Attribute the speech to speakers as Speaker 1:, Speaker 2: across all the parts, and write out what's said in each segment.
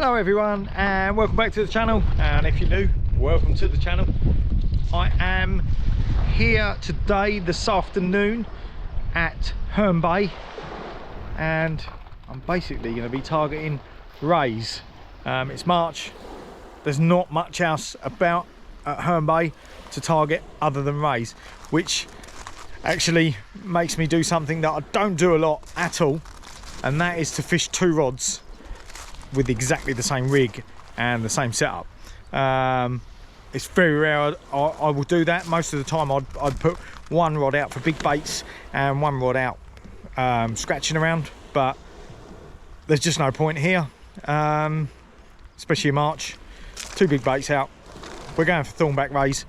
Speaker 1: Hello everyone and welcome back to the channel, and if you're new, welcome to the channel. I am here today this afternoon at Herne Bay, and I'm basically going to be targeting rays. It's March, there's not much else about at Herne Bay to target other than rays, which actually makes me do something that I don't do a lot at all, and that is to fish two rods with exactly the same rig and the same setup. It's very rare I will do that. Most of the time I'd put one rod out for big baits and one rod out scratching around, but there's just no point here, especially in March. Two big baits out, we're going for Thornback Rays,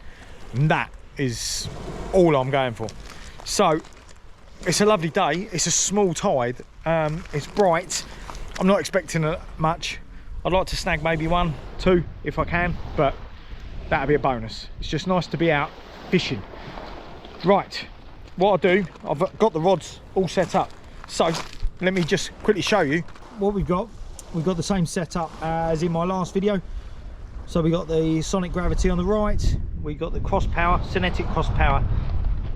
Speaker 1: and that is all I'm going for. So it's a lovely day, it's a small tide, it's bright. I'm not expecting much. I'd like to snag maybe one, two if I can, but that'd be a bonus. It's just nice to be out fishing. Right, what I'll do, I've got the rods all set up. So let me just quickly show you what we've got. We've got the same setup as in my last video. So we got the Sonic Gravity on the right, we got the cross power, Cinetic cross power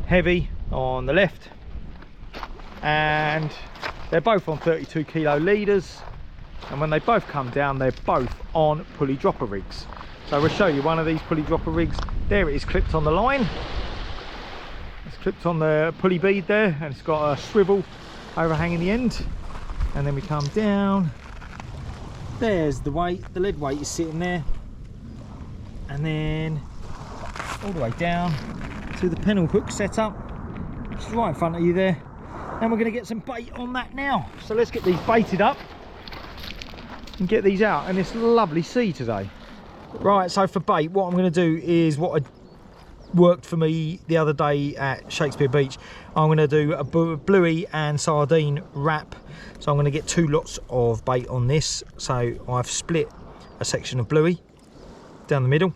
Speaker 1: heavy on the left, and they're both on 32 kilo leaders, and when they both come down they're both on pulley dropper rigs. So we'll show you one of these pulley dropper rigs. There it is, clipped on the line, it's clipped on the pulley bead there, and it's got a swivel overhanging the end. And then we come down, there's the weight, the lead weight is sitting there, and then all the way down to the pennel hook setup, which is right in front of you there. And we're going to get some bait on that now. So let's get these baited up and get these out. And it's a lovely sea today. Right, so for bait, what I'm going to do is what worked for me the other day at Shakespeare Beach. I'm going to do a bluey and sardine wrap. So I'm going to get two lots of bait on this. So I've split a section of bluey down the middle,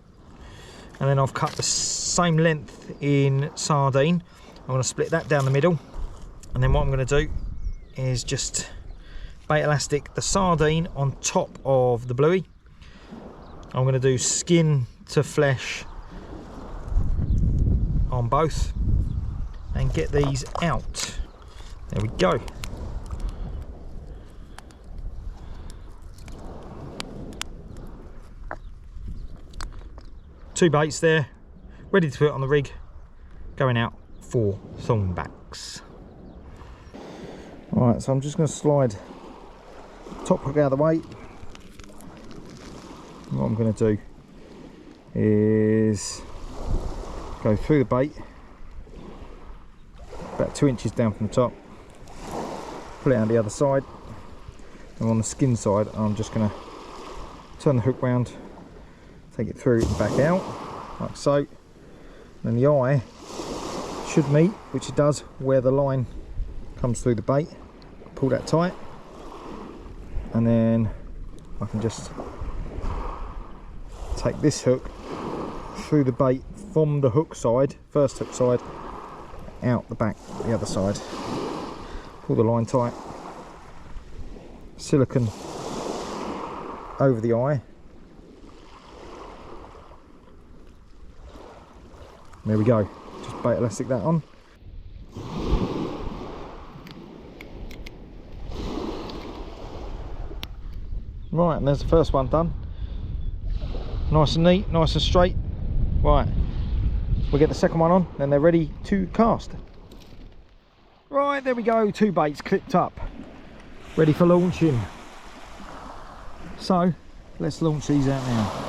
Speaker 1: and then I've cut the same length in sardine. I'm going to split that down the middle. And then what I'm going to do is just bait elastic the sardine on top of the bluey. I'm going to do skin to flesh on both and get these out. There we go. Two baits there, ready to put on the rig, going out for thornbacks. Right, so I'm just going to slide top hook out of the way. What I'm going to do is go through the bait about 2 inches down from the top, pull it out the other side, and on the skin side I'm just going to turn the hook round, take it through and back out like so. Then the eye should meet, which it does, where the line comes through the bait. Pull that tight, and then I can just take this hook through the bait from the hook side, first hook side, out the back the other side. Pull the line tight, silicone over the eye. There we go, just bait elastic that on. Right, and there's the first one done. Nice and neat, nice and straight. Right, we'll get the second one on, then they're ready to cast. Right, there we go, two baits clipped up, ready for launching. So, let's launch these out now.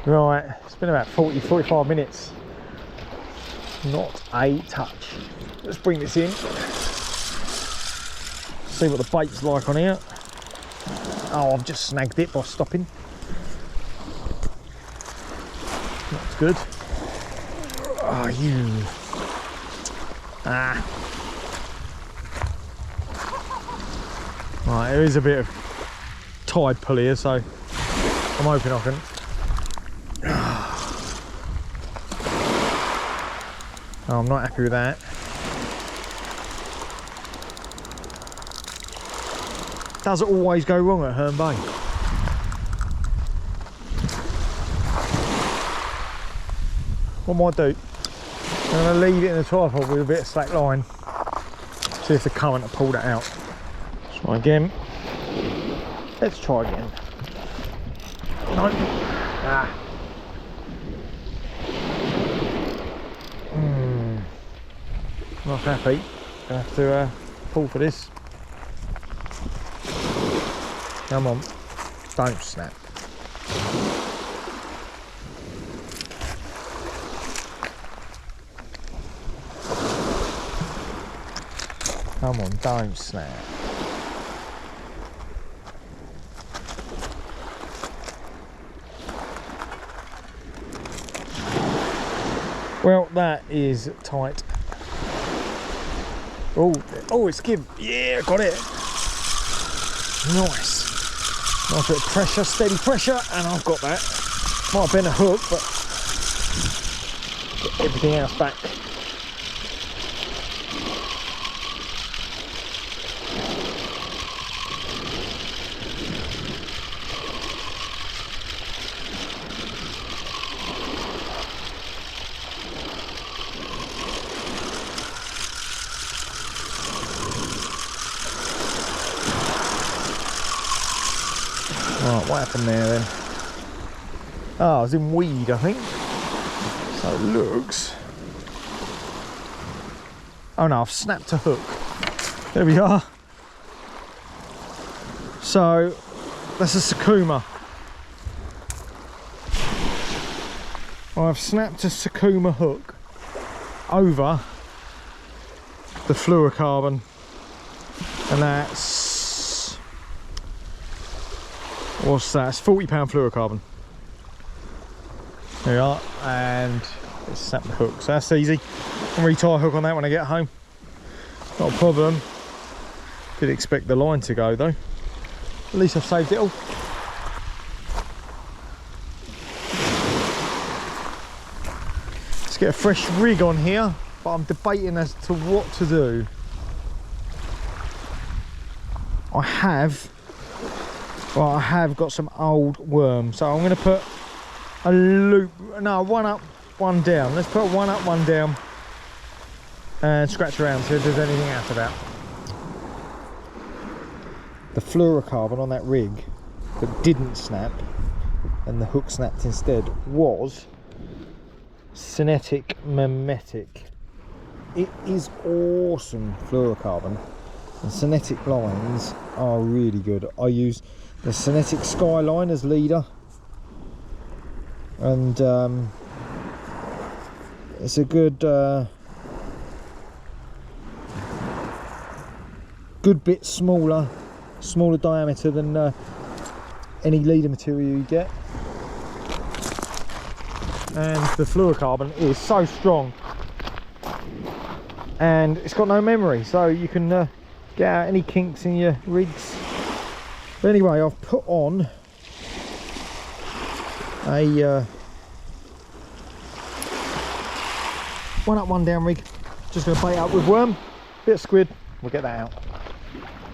Speaker 1: Right, it's been about 40-45 minutes. Not a touch. Let's bring this in. See what the bait's like on here. Oh, I've just snagged it by stopping. That's good. Oh, you. Ah. Right, there is a bit of tide pull here, so I'm hoping I can. Oh, I'm not happy with that. Does it always go wrong at Herne Bay? What might I do? I'm going to leave it in the tripod with a bit of slack line. See if the current will pull that out. Try again. Let's try again. No. Ah. Not happy. Gonna have to pull for this. Come on. Don't snap. Come on, don't snap. Well, that is tight. Oh, it's give. Yeah, got it. Nice. Nice bit of pressure, steady pressure, and I've got that. Might have been a hook, but get everything else back. Right, what happened there then? Oh, I was in weed, I think. So it looks. Oh no, I've snapped a hook. There we are. So that's a Sakuma. I've snapped a Sakuma hook over the fluorocarbon, and that's. What's that? It's £40 fluorocarbon. There we are, and let's snap the hook. So that's easy. I'll retie a hook on that when I get home. Not a problem. Did expect the line to go though. At least I've saved it all. Let's get a fresh rig on here, but I'm debating as to what to do. I have got some old worms, so I'm going to put a loop, no, one up, one down. Let's put one up, one down, and scratch around, see if there's anything else about. The fluorocarbon on that rig that didn't snap, and the hook snapped instead, was synthetic mimetic. It is awesome fluorocarbon, and synthetic lines are really good. I use the synthetic Skyline as leader, and it's a good bit smaller diameter than any leader material you get, and the fluorocarbon is so strong, and it's got no memory, so you can get out any kinks in your rigs. But anyway, I've put on a one up, one down rig. Just going to bait up with worm, bit of squid, we'll get that out.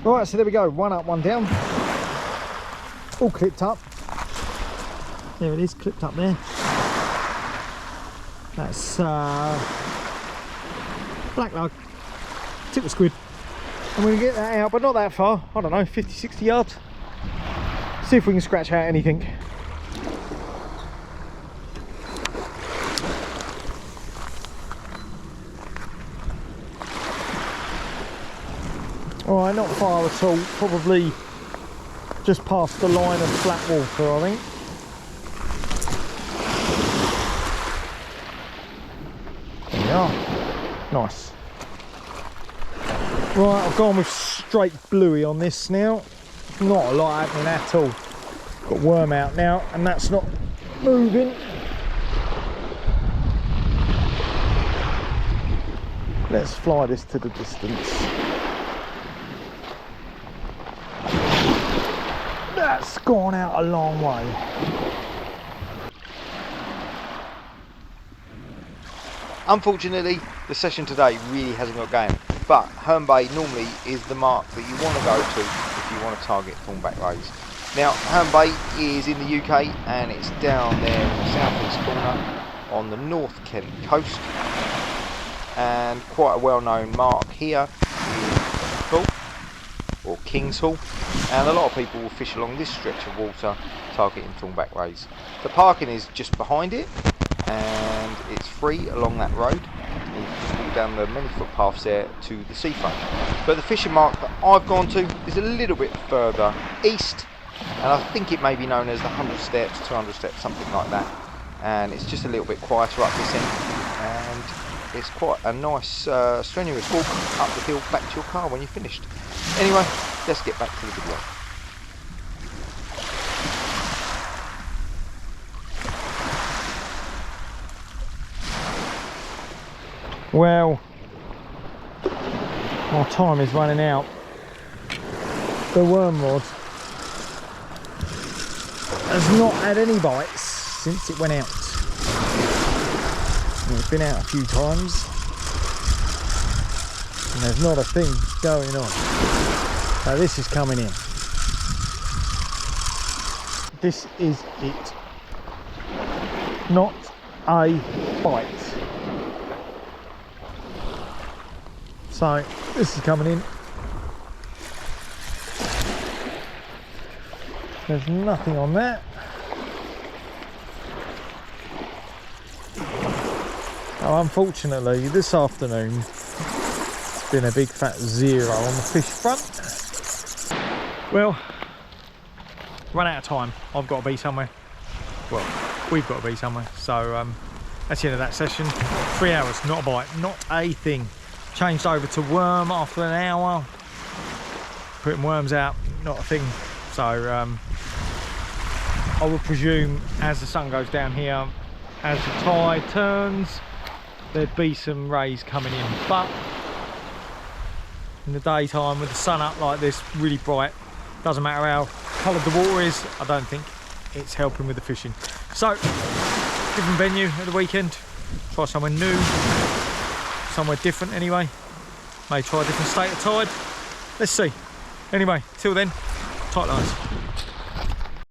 Speaker 1: Right, so there we go, one up, one down. All clipped up. There it is, clipped up there. That's black lug, tip of squid. I'm going to get that out, but not that far, I don't know, 50-60 yards. See if we can scratch out anything. Alright, not far at all, probably just past the line of flat water, I think. we are. Nice. Right, I've gone with straight bluey on this now. Not a lot happening at all. Got worm out now, and that's not moving. Let's fly this to the distance. That's gone out a long way. Unfortunately, the session today really hasn't got going, but Herne Bay normally is the mark that you want to go to if you want to target Thornback Rays. Now, Herne Bay is in the UK and it's down there in the southeast corner on the North Kent coast, and quite a well-known mark here is Pool or King's Hall, and a lot of people will fish along this stretch of water targeting Thornback Rays. The parking is just behind it, and it's free along that road. You can walk down the many footpaths there to the seafront. But the fishing mark that I've gone to is a little bit further east, and I think it may be known as the 100 steps, 200 steps, something like that. And it's just a little bit quieter up this end, and it's quite a nice strenuous walk up the hill back to your car when you're finished. Anyway, let's get back to the video. Well, my time is running out. The worm rod has not had any bites since it went out. It's been out a few times and there's not a thing going on. So this is coming in. This is it. Not a bite. So this is coming in. There's nothing on that. Oh, unfortunately, this afternoon it's been a big fat 0 on the fish front. Well, run out of time. I've got to be somewhere. Well, we've got to be somewhere. So that's the end of that session. 3 hours, not a bite, not a thing. Changed over to worm after an hour, putting worms out, not a thing. So I would presume as the sun goes down here, as the tide turns, there'd be some rays coming in, but in the daytime with the sun up like this, really bright, doesn't matter how coloured the water is, I don't think it's helping with the fishing. So different venue at the weekend, try somewhere new, somewhere different anyway. May try a different state of tide. Let's see. Anyway, till then, tight lines.